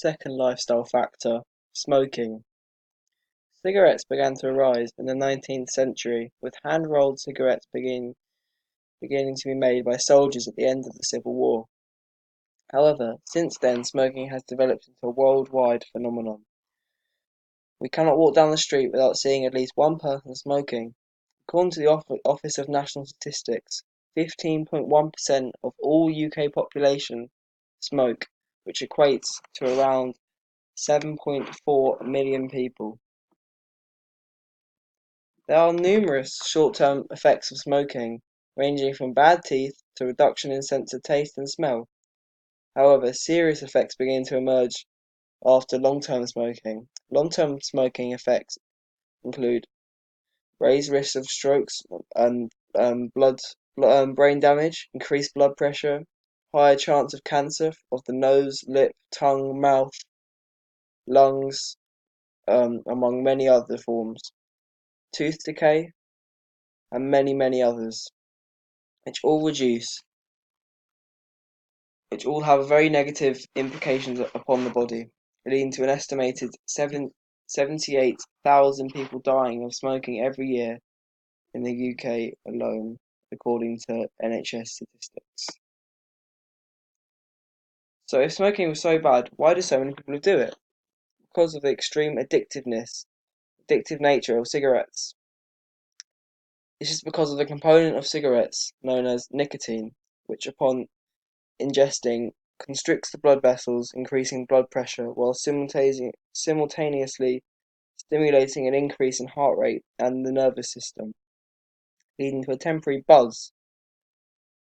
Second lifestyle factor, smoking. Cigarettes began to arise in the 19th century, with hand-rolled cigarettes beginning to be made by soldiers at the end of the Civil War. However, since then smoking has developed into a worldwide phenomenon. We cannot walk down the street without seeing at least one person smoking. According to the Office of National Statistics, 15.1% of all UK population smoke, which equates to around 7.4 million people. There are numerous short-term effects of smoking, ranging from bad teeth to reduction in sense of taste and smell. However, serious effects begin to emerge after long-term smoking. Long-term smoking effects include raised risks of strokes and brain damage, increased blood pressure, higher chance of cancer of the nose, lip, tongue, mouth, lungs, among many other forms, tooth decay, and many others, which all reduce, which all have very negative implications upon the body, leading to an estimated 78,000 people dying of smoking every year in the UK alone, according to NHS statistics. So if smoking was so bad, why do so many people do it? Because of the extreme addictive nature of cigarettes. This is because of the component of cigarettes known as nicotine, which upon ingesting constricts the blood vessels, increasing blood pressure, while simultaneously stimulating an increase in heart rate and the nervous system, leading to a temporary buzz.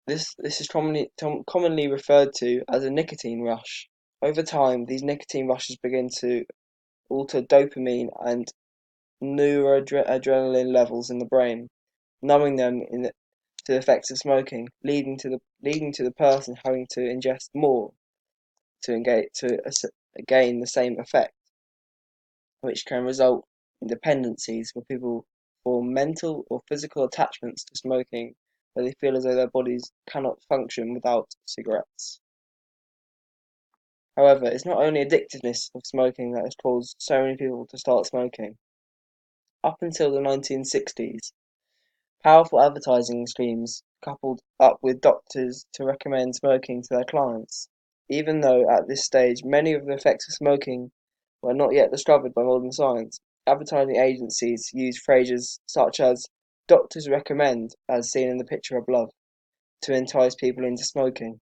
This is commonly referred to as a nicotine rush. Over time, these nicotine rushes begin to alter dopamine and noradrenaline levels in the brain, numbing them to the effects of smoking, leading to the person having to ingest more to gain the same effect, which can result in dependencies where people form mental or physical attachments to smoking, where they feel as though their bodies cannot function without cigarettes. However, it's not only addictiveness of smoking that has caused so many people to start smoking. Up until the 1960s, powerful advertising schemes coupled up with doctors to recommend smoking to their clients, even though at this stage many of the effects of smoking were not yet discovered by modern science. Advertising agencies use phrases such as "doctors recommend," as seen in the picture above, to entice people into smoking,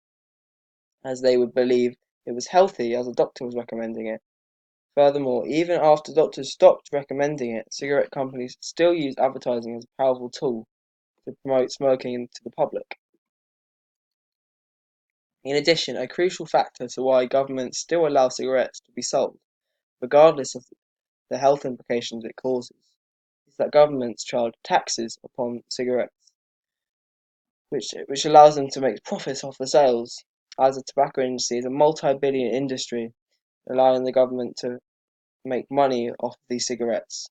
as they would believe it was healthy as a doctor was recommending it. Furthermore, even after doctors stopped recommending it, cigarette companies still use advertising as a powerful tool to promote smoking to the public. In addition, a crucial factor to why governments still allow cigarettes to be sold, regardless of the health implications it causes, is that governments charge taxes upon cigarettes, which allows them to make profits off the sales, as the tobacco industry is a multi-billion industry, allowing the government to make money off these cigarettes.